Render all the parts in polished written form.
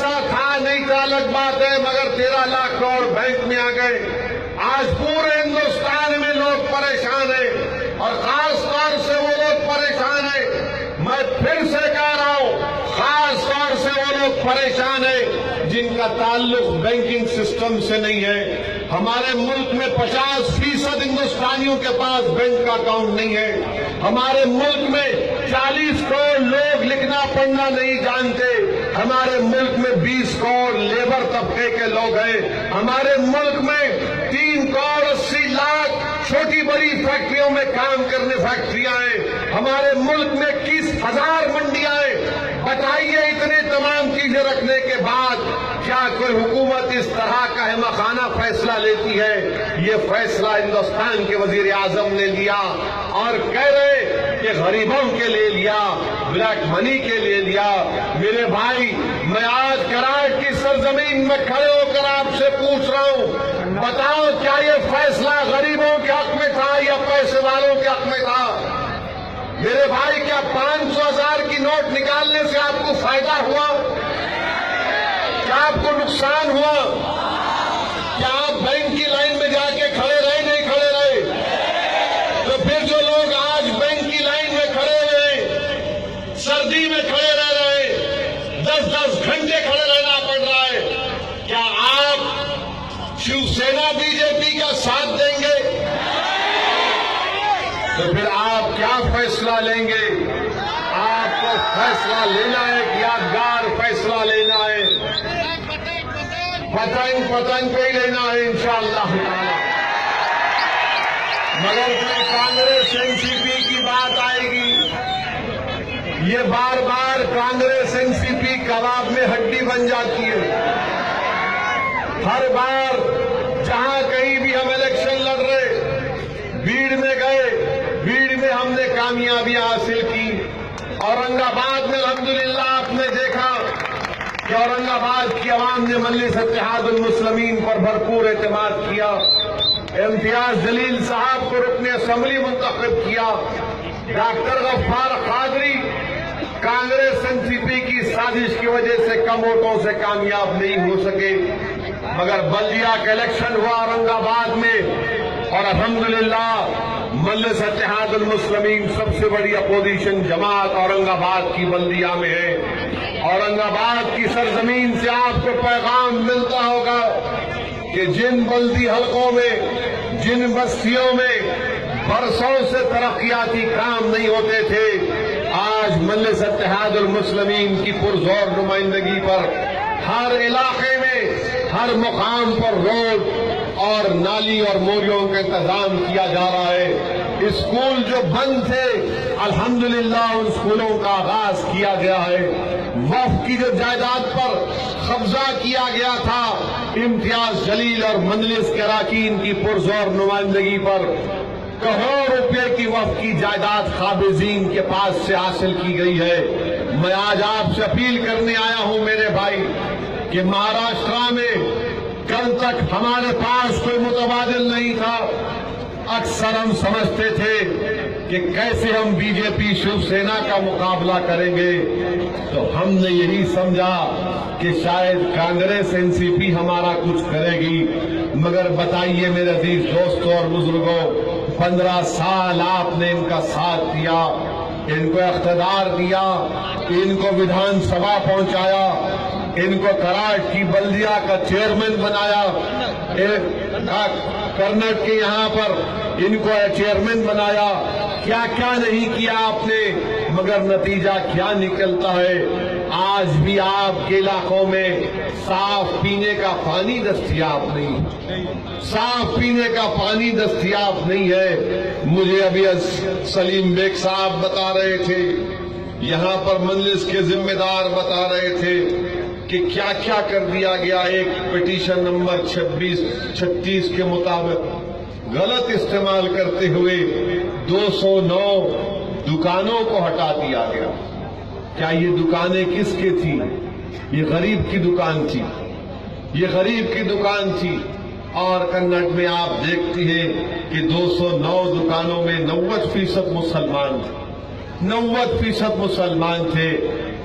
पैसा था नहीं था अलग बात है, मगर 13 लाख करोड़ बैंक में आ गए। आज पूरे हिंदुस्तान में लोग परेशान हैं और खास तौर से वो लोग परेशान हैं। मैं फिर से कह रहा हूं, खास तौर से वो लोग परेशान हैं जिनका ताल्लुक बैंकिंग सिस्टम से नहीं है। हमारे मुल्क में 50% हिंदुस्तानियों के पास बैंक का अकाउंट नहीं है। हमारे मुल्क में 40 करोड़ लोग लिखना पढ़ना नहीं जानते। हमारे मुल्क में 20 करोड़ लेबर तबके के लोग हैं। हमारे मुल्क में 3 करोड़ 80 लाख छोटी बड़ी फैक्ट्रियों में काम करने फैक्ट्रियां हैं। हमारे मुल्क में 21,000 मंडियां हैं। बताइए, इतने तमाम चीजें रखने के बाद क्या कोई हुकूमत इस तरह का अहमखाना फैसला लेती है? ये फैसला हिंदुस्तान के वजीर आजम ने लिया और कह रहे कि गरीबों के लिए लिया, ब्लैक मनी के लिए लिया। मेरे भाई, मैं आज कराची की सरजमीन में खड़े होकर आपसे पूछ रहा हूं, बताओ क्या ये फैसला गरीबों के हक में था या पैसे वालों के हक में था? मेरे भाई, क्या 500,000 की नोट निकालने से आपको फायदा हुआ? क्या आपको नुकसान हुआ? क्या आप बैंक की लाइन में जाके खड़े रहे? नहीं खड़े रहे? तो फिर जो लोग आज बैंक की लाइन में खड़े हुए, सर्दी में खड़े रह रहे, 10-10 घंटे खड़े रहना पड़ रहा है, क्या आप शिवसेना बीजेपी का साथ देंगे? तो फिर आप क्या फैसला लेंगे? आपको फैसला लेना है कि यादगार फैसला लेना है, पतंग पे ही लेना है इंशाअल्लाह। मगर फिर कांग्रेस एनसीपी की बात आएगी। ये बार बार कांग्रेस एनसीपी कबाब में हड्डी बन जाती है। हर बार जहां कहीं भी हम इलेक्शन लड़ रहे, भीड़ में गए, भीड़ में हमने कामयाबियां हासिल की। औरंगाबाद में अल्हम्दुलिल्लाह आपने देखा कि औरंगाबाद की आवाम ने मजलिस इत्तेहादुल मुस्लिमीन पर भरपूर एतमाद किया। इम्तियाज जलील साहब को रुकने असेंबली मुंतखब किया। डॉक्टर गफ्फार कादरी कांग्रेस एनसीपी की साजिश की वजह से कम वोटों से कामयाब नहीं हो सके, मगर बल्दिया का इलेक्शन हुआ औरंगाबाद में और अल्हम्दुलिल्लाह मजलिस इत्तेहादुल मुस्लिमीन सबसे बड़ी अपोजिशन जमात औरंगाबाद की बल्दिया में है। औरंगाबाद की सरजमीन से आपको पैगाम मिलता होगा कि जिन बल्दी हलकों में, जिन बस्तियों में बरसों से तरक्याती काम नहीं होते थे, आज मजलिस इत्तेहादुल मुस्लिमीन की पुरजोर नुमाइंदगी पर हर इलाके में, हर मुकाम पर रोड और नाली और मोरियों का इंतजाम किया जा रहा है। स्कूल जो बंद थे, अल्हम्दुलिल्लाह उन स्कूलों का आगाज किया गया है। वक्फ की जो जायदाद पर कब्जा किया गया था, इम्तियाज जलील और मजलिस के अरकान की पुरजोर नुमाइंदगी पर करोड़ रुपए की वक्फ की जायदाद काबिजीन के पास से हासिल की गई है। मैं आज आपसे अपील करने आया हूं मेरे भाई कि महाराष्ट्र में कल तक हमारे पास कोई मुतबादिल नहीं था। अक्सर हम समझते थे कि कैसे हम बीजेपी शिवसेना का मुकाबला करेंगे, तो हमने यही समझा कि शायद कांग्रेस एनसीपी हमारा कुछ करेगी। मगर बताइए मेरे अजीज दोस्तों और बुजुर्गों, 15 साल आपने इनका साथ दिया, इनको इख्तियार दिया, इनको विधानसभा पहुंचाया, इनको कराची की बल्दिया का चेयरमैन बनाया, कर्नाटक के यहाँ पर इनको चेयरमैन बनाया। क्या क्या नहीं किया आपने, मगर नतीजा क्या निकलता है? आज भी आपके इलाकों में साफ पीने का पानी दस्तयाब नहीं, साफ पीने का पानी दस्तयाब नहीं है। मुझे अभी सलीम बेग साहब बता रहे थे, यहाँ पर मजलिस के जिम्मेदार बता रहे थे कि क्या क्या कर दिया गया। एक पिटीशन नंबर 2636 के मुताबिक गलत इस्तेमाल करते हुए 209 दुकानों को हटा दिया गया। क्या ये दुकानें किसकी थी? ये गरीब की दुकान थी, ये गरीब की दुकान थी। और कन्नड़ में आप देखती हैं कि 209 दुकानों में 90% मुसलमान थे, 90% मुसलमान थे।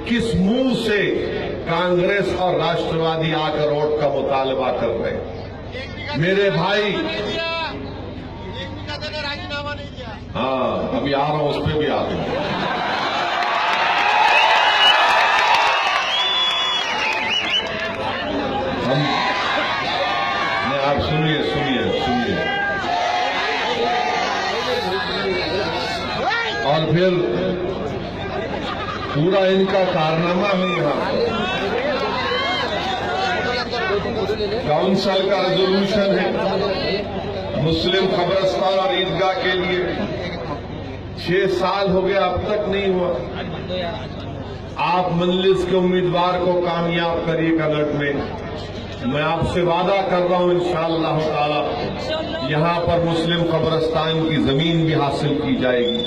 किस मुंह से कांग्रेस और राष्ट्रवादी आकर वोट का मुतालबा कर रहे हैं। मेरे भाई, राजीनामा नहीं दिया। हाँ, अभी आ रहा हूं, उस पर भी आते हैं। आप सुनिए सुनिए सुनिए, और फिर पूरा इनका कारनामा है। यहाँ काउंसिल का रेजोल्यूशन है मुस्लिम कब्रिस्तान और ईदगाह के लिए। 6 साल हो गया, अब तक नहीं हुआ। आप मजलिस के उम्मीदवार को कामयाब करिए कन्नड़ में। मैं आपसे वादा कर रहा हूं इंशाअल्लाह ताला यहां पर मुस्लिम कब्रिस्तान की जमीन भी हासिल की जाएगी।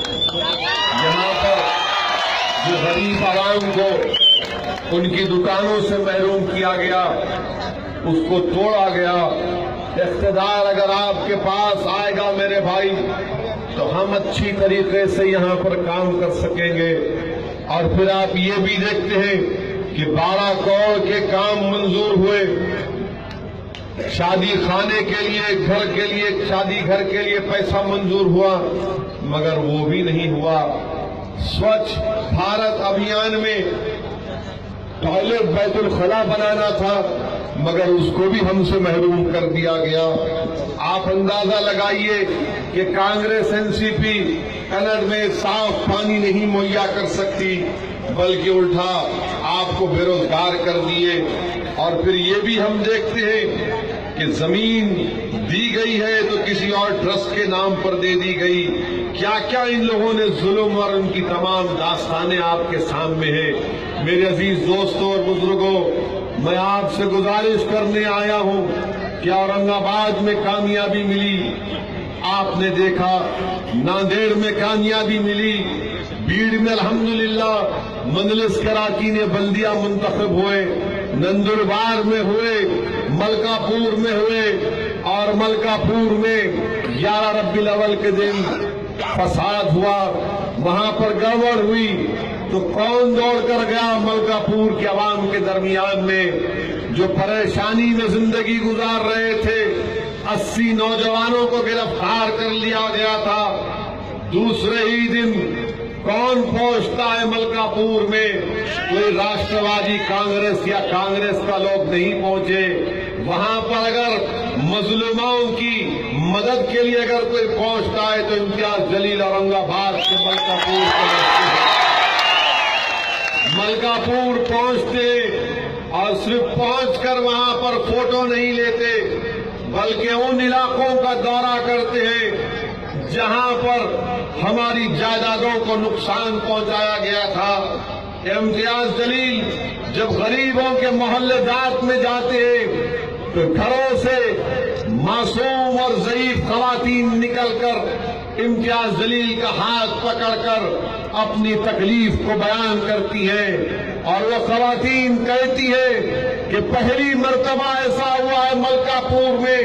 यहां पर जो गरीब आवाम को उनकी दुकानों से महरूम किया गया, उसको तोड़ा गया। इख्तिदार अगर आपके पास आएगा मेरे भाई, तो हम अच्छी तरीके से यहां पर काम कर सकेंगे। और फिर आप ये भी देखते हैं कि 12 करोड़ के काम मंजूर हुए। शादी खाने के लिए, घर के लिए, शादी घर के लिए पैसा मंजूर हुआ, मगर वो भी नहीं हुआ। स्वच्छ भारत अभियान में टॉयलेट बैतुल खला बनाना था, मगर उसको भी हमसे महरूम कर दिया गया। आप अंदाजा लगाइए कि कांग्रेस एनसीपी कन्नड़ में साफ पानी नहीं मुहैया कर सकती, बल्कि उल्टा आपको बेरोजगार कर दिए। और फिर ये भी हम देखते हैं कि जमीन दी गई है तो किसी और ट्रस्ट के नाम पर दे दी गई। क्या क्या इन लोगों ने जुल्म और उनकी तमाम दास्तानें आपके सामने है। मेरे अजीज दोस्तों और बुजुर्गों, मैं आपसे गुजारिश करने आया हूं कि औरंगाबाद में कामयाबी मिली, आपने देखा। नांदेड़ में कामयाबी मिली, बीड़ में अल्हम्दुलिल्लाह मजलिस कराची ने बल्दिया मुंतखब हुए, नंदुरबार में हुए, मलकापुर में हुए, और मलकापुर में 11 रब्बीउल अव्वल के दिन फसाद हुआ, वहां पर गड़बड़ हुई। तो कौन दौड़ कर गया मलकापुर के अवाम के दरमियान में, जो परेशानी में जिंदगी गुजार रहे थे। 80 नौजवानों को गिरफ्तार कर लिया गया था। दूसरे ही दिन कौन पहुंचता है मलकापुर में? कोई राष्ट्रवादी कांग्रेस या कांग्रेस का लोग नहीं पहुंचे। वहां पर अगर मजलूमों की मदद के लिए अगर कोई पहुंचता है तो इम्तियाज जलील औरंगाबाद से मलकापुर पहुंचते, और सिर्फ पहुंचकर वहां पर फोटो नहीं लेते, बल्कि उन इलाकों का दौरा करते हैं जहां पर हमारी जायदादों को नुकसान पहुंचाया गया था। इम्तियाज जलील जब गरीबों के मोहल्ले जात में जाते हैं तो घरों से मासूम और ज़ईफ खवातीन निकलकर इम्तियाज जलील का हाथ पकड़कर अपनी तकलीफ को बयान करती है। और वो खवातीन कहती है कि पहली मर्तबा ऐसा हुआ है मलकापुर में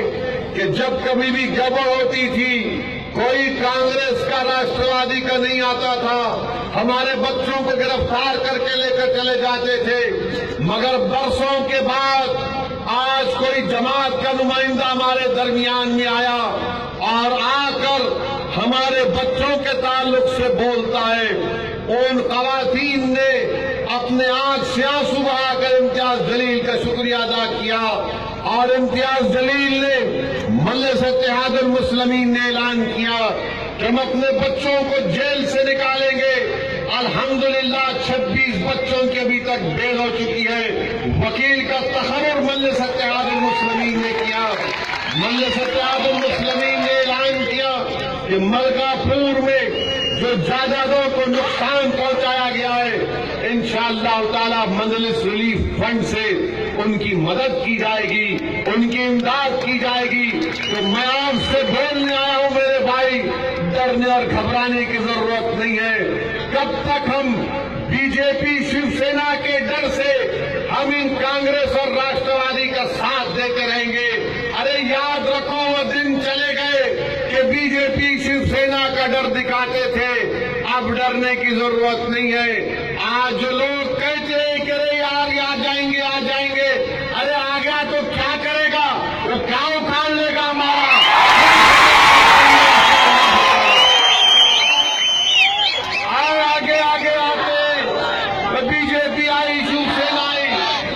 कि जब कभी भी गड़बड़ होती थी, कोई कांग्रेस का राष्ट्रवादी का नहीं आता था, हमारे बच्चों को गिरफ्तार करके लेकर चले जाते थे। मगर बरसों के बाद आज कोई जमात का नुमाइंदा हमारे दरमियान में आया और आकर हमारे बच्चों के ताल्लुक से बोलता है। उन खवातीन ने अपने आंख से आंसू बहाकर इम्तियाज जलील का शुक्रिया अदा किया, और इम्तियाज जलील ने मजलिस इत्तेहादुल मुस्लिमीन ने ऐलान किया कि हम अपने बच्चों को जेल से निकालेंगे। अल्हम्दुलिल्लाह 26 बच्चों की अभी तक बेल हो चुकी है। वकील का तखर्रुर मजलिस इत्तेहादुल मुस्लिमीन ने किया। मजलिस इत्तेहादुल मुस्लिमीन ने ऐलान किया कि मलकापुर में जो जायदादों को नुकसान पहुंचाया गया है, इंशाअल्लाह ताला मजलिस रिलीफ फंड से उनकी मदद की जाएगी, उनकी इमदाद की जाएगी। तो मैं आपसे बोलने आया हूं मेरे भाई, डरने और घबराने की जरूरत नहीं है। कब तक हम बीजेपी शिवसेना के डर से हम इन कांग्रेस और राष्ट्रवादी का साथ देते रहेंगे? अरे याद रखो, वो दिन चले गए कि बीजेपी शिवसेना का डर दिखाते थे। अब डरने की जरूरत नहीं है। आज जो लोग कहते हैं कि अरे यार कि आ जाएंगे आ जाएंगे। अरे आ गया तो क्या करेगा? वो क्या उखाड़ लेगा हमारा? और आगे आगे आते बीजेपी आई, शिवसेना आई।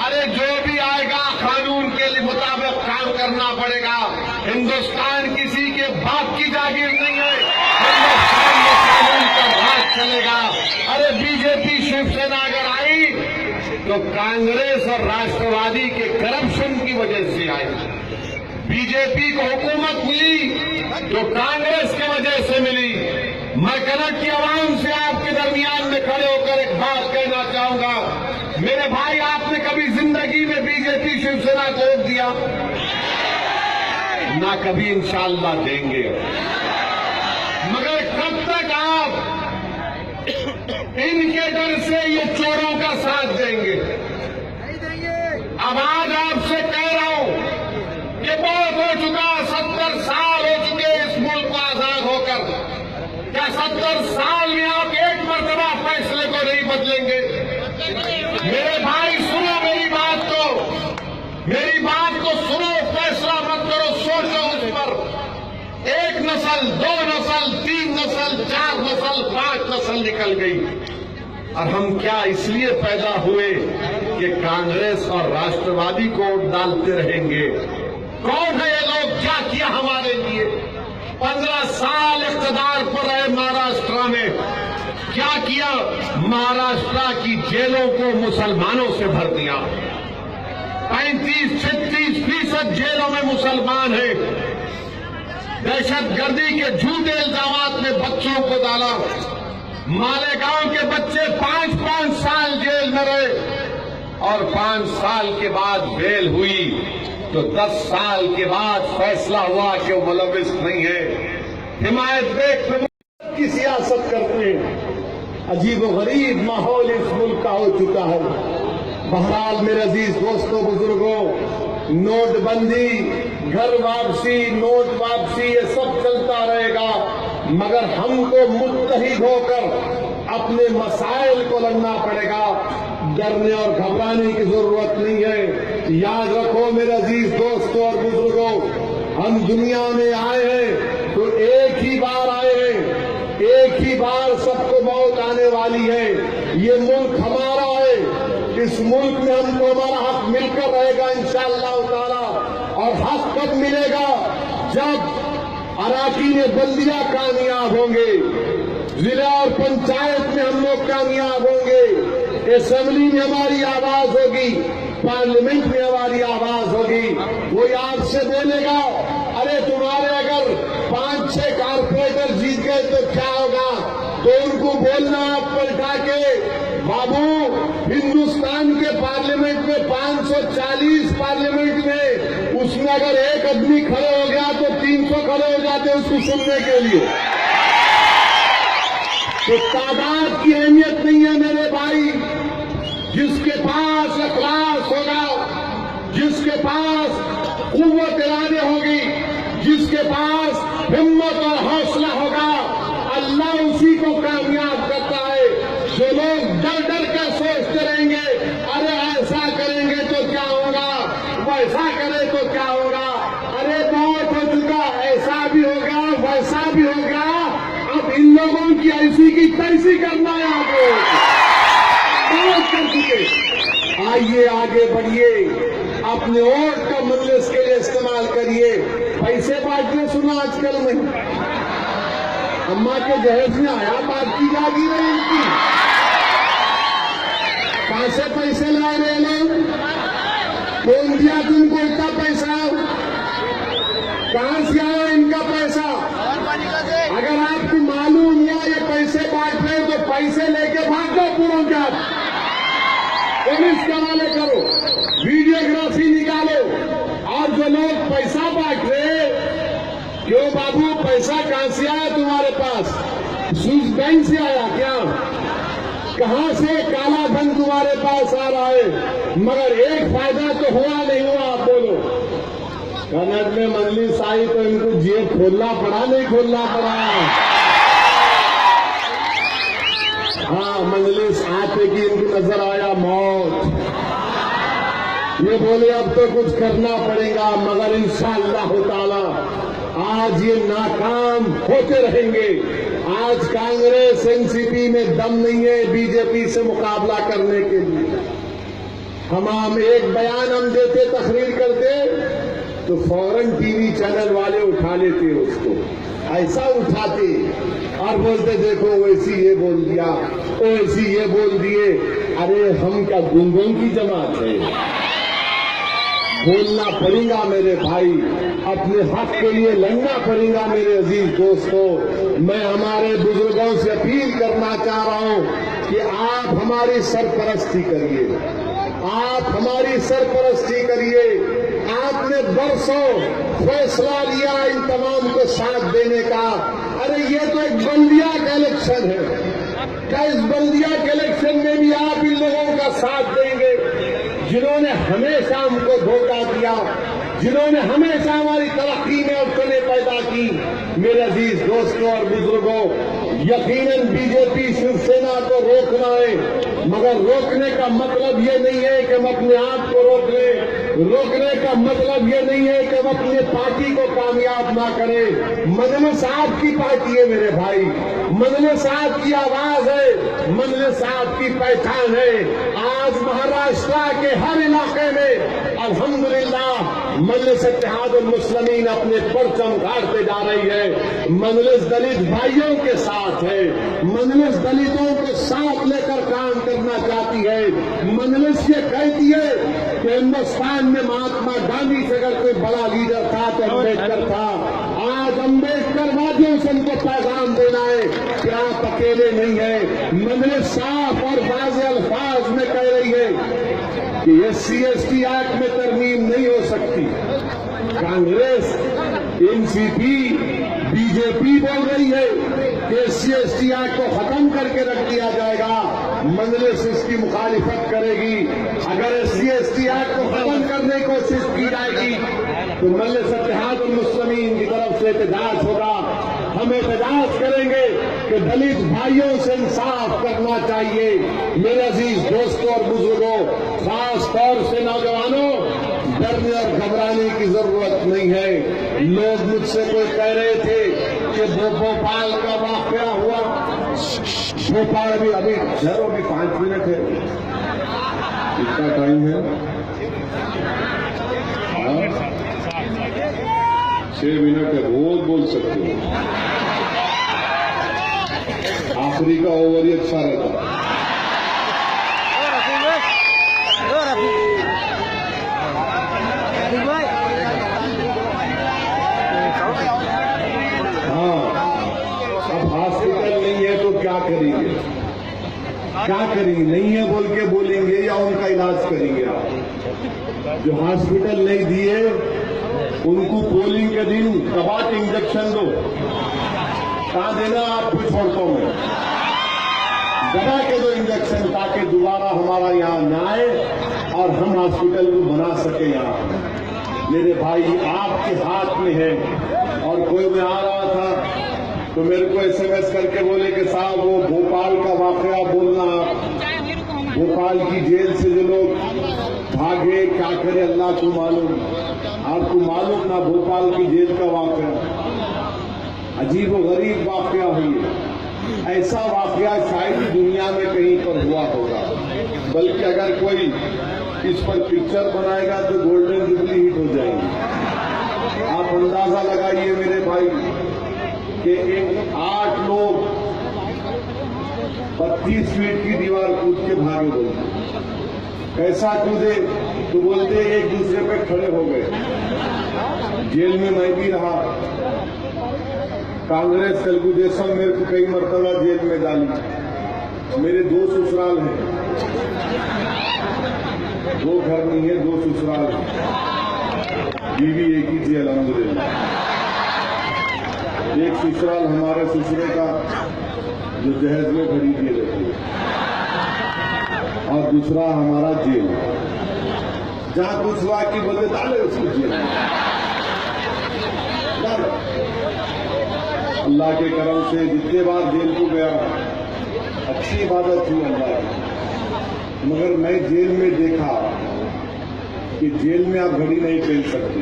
अरे जो भी आएगा कानून के मुताबिक काम करना पड़ेगा। हिंदुस्तान किसी के बाप की जागीर नहीं है, हिंदुस्तान में कानून का राज चलेगा। अरे बीजेपी शिवसेना अगर आई तो कांग्रेस और राष्ट्रवादी के करप्शन की वजह से आई। बीजेपी को हुकूमत मिली तो कांग्रेस की वजह से मिली। मैं कनट की आवाम से आपके दरमियान में खड़े होकर एक बात कहना चाहूंगा। मेरे भाई, आपने कभी जिंदगी में बीजेपी शिवसेना को वोट दिया? ना कभी, इंशाअल्लाह देंगे। मगर कब तक आप इनके डर से ये चोरों का साथ देंगे? अब आज आपसे कह रहा हूं कि बहुत हो चुका, 70 साल हो चुके इस मुल्क को आजाद होकर। क्या 70 साल में आप एक मर्तबा फैसले को नहीं बदलेंगे? मेरे भाई सुनो मेरी बात को सुनो, फैसला मत करो, सोचो उस पर। एक नस्ल, 2 नस्ल, 3 नस्ल, 4 नस्ल, 5 नस्ल निकल गई। और हम क्या इसलिए पैदा हुए कि कांग्रेस और राष्ट्रवादी को डालते रहेंगे? कौन है ये लोग? क्या किया हमारे लिए? 15 साल इख्तिदार पर रहे महाराष्ट्र में, क्या किया? महाराष्ट्र की जेलों को मुसलमानों से भर दिया। 35-36% जेलों में मुसलमान हैं। दहशतगर्दी के झूठे इल्जामात में बच्चों को डाला। मालेगांव के बच्चे 5-5 साल जेल में रहे और 5 साल के बाद बेल हुई तो 10 साल के बाद फैसला हुआ कि वो मुलविस नहीं है। हिमायत बेग की सियासत करते हैं। अजीबोगरीब माहौल इस मुल्क का हो चुका है। बहरहाल मेरे अजीज दोस्तों, बुजुर्गों, नोटबंदी, घर वापसी, नोट वापसी, ये सब चलता रहेगा। मगर हमको मुत्तहिद होकर अपने मसाइल को लड़ना पड़ेगा। डरने और घबराने की जरूरत नहीं है। याद रखो मेरे अजीज दोस्तों और बुजुर्गों, हम दुनिया में आए हैं तो एक ही बार आए हैं, एक ही बार सबको मौत आने वाली है। ये मुल्क हमारा है, इस मुल्क में हमको हमारा हक मिलकर रहेगा इंशाअल्लाह ताला। और हक कब मिलेगा? जब अराकीन बल्दिया कामयाब होंगे, जिला और पंचायत में हम लोग कामयाब होंगे, असेंबली में हमारी आवाज होगी, पार्लियामेंट में हमारी आवाज होगी। वो आपसे बोलेगा, अरे तुम्हारे अगर 5-6 कारपोरेटर जीत गए तो क्या होगा? तो उनको बोलना आप पलटा के, बाबू हिंदुस्तान के पार्लियामेंट में 540 पार्लियामेंट में, उसमें अगर एक आदमी खड़े हो गया तो 300 खड़े हो जाते उसको सुनने के लिए। तो तादाद की अहमियत नहीं है मेरे भाई। जिसके पास इखलास होगा, जिसके पास कुव्वत इरादे होगी, जिसके पास हिम्मत और हौसला होगा, अल्लाह उसी को कामयाब करता है। जो लोग डर डर कर सोचते रहेंगे, अरे ऐसा करेंगे तो क्या होगा, वैसा करे तो क्या होगा, अरे बहुत हो चुका, ऐसा भी हो गया, वैसा भी हो गया, अब इन लोगों की ऐसी की तैसी करना है। आगे बहुत कर चुके, आइए आगे बढ़िए, अपने वोट का मजलिस के लिए इस्तेमाल करिए। पैसे बांटने सुना आजकल में, अम्मा के जहेज में आया बात की जागी रही इनकी। कहां से पैसे ला रहे लोग? कौन दिया तुमको इतना पैसा? कहां से आया इनका पैसा? अगर आपको मालूम हुआ ये पैसे बांट रहे तो पैसे लेके भागो पूरों का, पुलिस के हवाले करो, वीडियोग्राफी निकालो। और जो लोग पैसा बांट रहे, क्यों बाबू पैसा कहां से आया तुम्हारे पास? स्विस बैंक से आया क्या? कहां से काला धन तुम्हारे पास आ रहा है? मगर एक फायदा तो हुआ नहीं हुआ, आप बोलो। कन्नड़ में मजलिस आई तो इनको जेब खोलना पड़ा, नहीं खोलना पड़ा? हाँ, मजलिस आते की इनको नजर आया मौत। ये बोले अब तो कुछ करना पड़ेगा, मगर इंशाअल्लाह ताला आज ये नाकाम होते रहेंगे। आज कांग्रेस एनसीपी में दम नहीं है बीजेपी से मुकाबला करने के लिए। हम एक बयान हम देते, तकरीर करते तो फौरन टीवी चैनल वाले उठा लेते उसको, ऐसा उठाते और बोलते देखो वैसी ये बोल दिया, वैसी ये बोल दिए। अरे हम क्या गुंगों की जमात है? बोलना पड़ेगा मेरे भाई, अपने हक के लिए लड़ना पड़ेगा मेरे अजीज दोस्तों। मैं हमारे बुजुर्गों से अपील करना चाह रहा हूं कि आप हमारी सरपरस्ती करिए, आप हमारी सरपरस्ती करिए। आपने बरसों फैसला लिया इन तमाम को साथ देने का। अरे ये तो एक बल्दिया का इलेक्शन है, क्या इस बल्दिया के इलेक्शन में भी आप इन लोगों का साथ देंगे जिन्होंने हमेशा हमको धोखा दिया, जिन्होंने हमेशा हमारी तरक्की में अड़चनें पैदा की? मेरे अजीज दोस्तों और बुजुर्गों, यकीनन बीजेपी शिवसेना को रोकना है, मगर रोकने का मतलब ये नहीं है कि हम अपने आप को रोक लें। रोकने का मतलब ये नहीं है कि हम अपने पार्टी को कामयाब ना करें। मजलिस आपकी पार्टी है मेरे भाई, मजलिस आपकी आवाज है, मजलिस आपकी पहचान है। आज महाराष्ट्र के हर इलाके में अल्हम्दुलिल्लाह मजलिस इत्तेहादुल मुस्लिमीन अपने परचम गाड़ते जा रही है। मजलिस दलित भाइयों के साथ है, मजलिस दलितों को साथ लेकर काम करना चाहती है। मजलिस ये कहती है कि हिंदुस्तान में महात्मा गांधी से अगर कोई बड़ा लीडर था तो अम्बेडकर था। आज अम्बेडकर वादियों से उनको पैगाम देना है कि आप अकेले नहीं है। मजलिस साफ और वाज़ेह अल्फाज में कह रही है कि SC/ST एक्ट में तरमीम नहीं हो सकती। कांग्रेस, एनसीपी, बीजेपी बोल रही है कि SC/ST एक्ट को खत्म करके रख दिया जाएगा। मजलिस इसकी मुखालिफत करेगी। अगर SC/ST एक्ट को खत्म करने की कोशिश की जाएगी तो मजलिस इत्तेहादुल मुस्लिमीन की तरफ से एहतजाज होगा। हम एहतजाज करेंगे कि दलित भाइयों से इंसाफ करना चाहिए। मेरे अजीज दोस्तों और बुजुर्गों, खास तौर से नौजवानों, डरने और घबराने की जरूरत नहीं है। लोग मुझसे कोई कह रहे थे कि भोपाल का वाकया हुआ, भोपाल भी अभी ठहरो, अभी 5 मिनट है, इतना टाइम है, 6 मिनट है, बहुत बोल सकते हो। आखिरी का ओवर ही अच्छा रहता। हाँ, अब हॉस्पिटल नहीं है तो क्या करेंगे? क्या करेंगे? नहीं है बोल के बोलेंगे या उनका इलाज करेंगे? आप जो हॉस्पिटल नहीं दिए उनको पोलिंग के दिन कबाट इंजेक्शन दो। कहां देना आपको छोड़ता हूं मैं, दबा के दो इंजेक्शन, ताकि दोबारा हमारा यहां न आए और हम हॉस्पिटल को बना सके। यहां मेरे भाई आपके हाथ में है। और कोई मैं आ रहा था तो मेरे को SMS करके बोले कि साहब वो भोपाल का वाकया बोलना, भोपाल की जेल से जो लोग भागे, क्या करे अल्लाह को मालूम। आपको मालूम ना भोपाल की जेल का वाकया अजीब व गरीब वाकया हुई है। ऐसा वाकया शायद दुनिया में कहीं पर हुआ होगा। बल्कि अगर कोई इस पर पिक्चर बनाएगा तो गोल्डन जुबली हिट हो जाएगी। आप अंदाजा लगाइए मेरे भाई कि 8 लोग 32 फीट की दीवार कूद के भागे। बोलते कैसा कूदे तो बोलते एक दूसरे पे खड़े हो गए। जेल में मैं भी रहा। कांग्रेस तेलुगुदेशम मेरे को कई मरतबा जेल में डाली। मेरे 2 ससुराल हैं, 2 घर नहीं है, 2 ससुराल हैं। बीवी एक ही थी अल्हम्दुलिल्लाह। एक ससुराल हमारे ससुरे का जो दहेज में खड़ी दिए रहती है, और दूसरा हमारा जेल, जहां दूसरा की बदले डाले उसको जेल। अल्लाह के करम से जितने बार जेल को गया अच्छी इबादत हुई अल्लाह की। मगर मैं जेल में देखा कि जेल में आप घड़ी नहीं पहन सकते,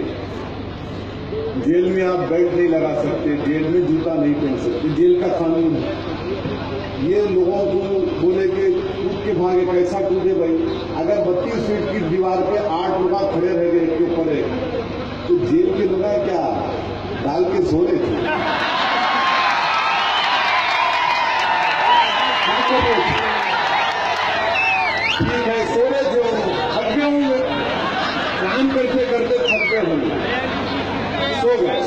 जेल में आप बेल्ट नहीं लगा सकते, जेल में जूता नहीं पहन सकते, जेल का कानून है। ये लोगों को बोले कि कूद के भागे, कैसा कूदे भाई? अगर 32 फीट की दीवार पे 8 लोग खड़े रह गए के ऊपर तो जेल के लोग क्या डाल के सो रहे थे? ठीक है, सो रहे थे, थक गए होंगे, काम करते करते थक गए होंगे, सो गए,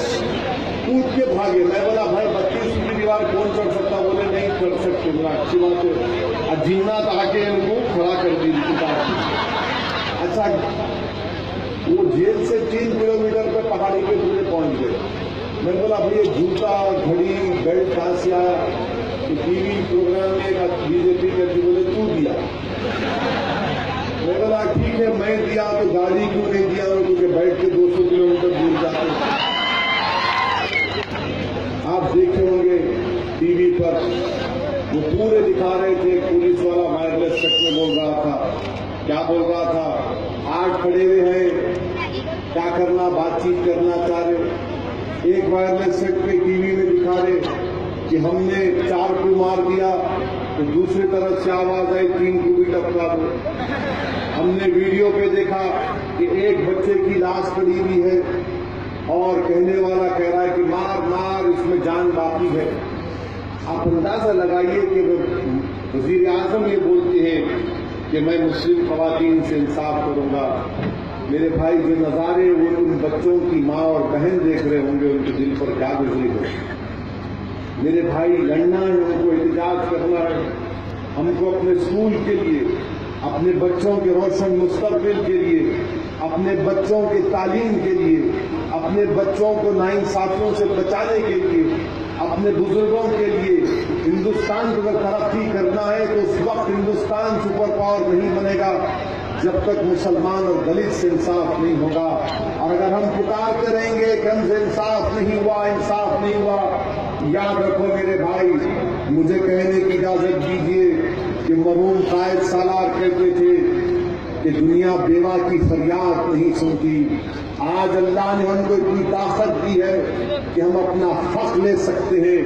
कूद के भागे। मैं बोला भाई 32 फीट की दीवार कौन चढ़ सकता? बोले नहीं चढ़ सकते। बोला अच्छी बात है। जिन्नात आके इनको खड़ा कर दी। अच्छा, वो जेल से 3 किलोमीटर पे पहाड़ी पे पूरे पहुंच गए। मैं बोला भैया जूता घड़ी बेल्ट कहां से आया? तो टीवी प्रोग्राम में एक बीजेपी करती, बोले तू दिया। मैं बोला ठीक है मैं दिया, तो गाड़ी क्यों नहीं दिया? क्योंकि बैठ के 200 किलोमीटर दूर जाते। आप देखे होंगे टीवी पर वो पूरे दिखा रहे थे, पुलिस वाला वायरलेस सेट में बोल रहा था। क्या बोल रहा था? 8 खड़े हुए हैं, क्या करना, बातचीत करना चाह रहे। एक वायरलेस सेट पे टीवी में दिखा रहे कि हमने 4 को मार दिया, तो दूसरी तरफ से आवाज आई 3 को भी टपका दो। हमने वीडियो पे देखा कि एक बच्चे की लाश पड़ी हुई है और कहने वाला कह रहा है कि मार मार, इसमें जान बाकी है। आप अंदाजा लगाइए कि वजीर आजम ये बोलते हैं कि मैं मुस्लिम खवातीन से इंसाफ करूंगा। मेरे भाई जो नजारे वो उन बच्चों की माँ और बहन देख रहे होंगे, उनके दिल पर क्या गुजरी हो। मेरे भाई लड़ना है, उनको एहतजाज करना है, हमको अपने स्कूल के लिए, अपने बच्चों के रोशन मुस्तकबिल के लिए, अपने बच्चों के तालीम के लिए, अपने बच्चों को नाइंसाफियों से बचाने के लिए, अपने बुजुर्गों के लिए हिंदुस्तान को अगर तरक्की करना है तो उस वक्त हिंदुस्तान सुपर पावर नहीं बनेगा जब तक मुसलमान और दलित से इंसाफ नहीं होगा। और अगर हम पुकारते रहेंगे कि हमसे इंसाफ नहीं हुआ, इंसाफ नहीं हुआ, याद रखो मेरे भाई, मुझे कहने की इजाजत दीजिए कि मरहूम कायद सालार कहते थे कि दुनिया बेवा की फरियाद नहीं सुनती। आज अल्लाह ने हमको इतनी ताकत दी है कि हम अपना हक ले सकते हैं।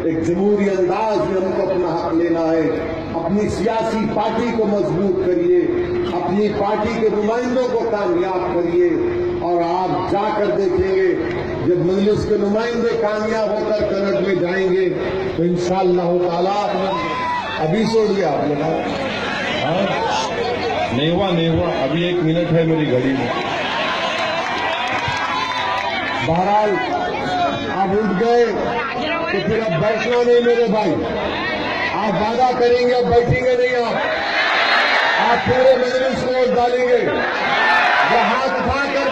एक जमहूरी अंदाज में हमको अपना हक लेना है। अपनी सियासी पार्टी को मजबूत करिए, अपनी पार्टी के नुमाइंदों को कामयाब करिए, और आप जाकर देखेंगे जब मजलिस के नुमाइंदे कामयाब होकर कनट में जाएंगे तो इंशाअल्लाह ताला। अभी छोड़ दिया आप लोग? नहीं हुआ, अभी 1 मिनट है मेरी घड़ी में। बहरहाल आप उठ गए तो फिर अब बैठना नहीं मेरे भाई। आप वादा करेंगे अब बैठेंगे नहीं, आप पूरे मजलिस को डालेंगे। हाथ उठाकर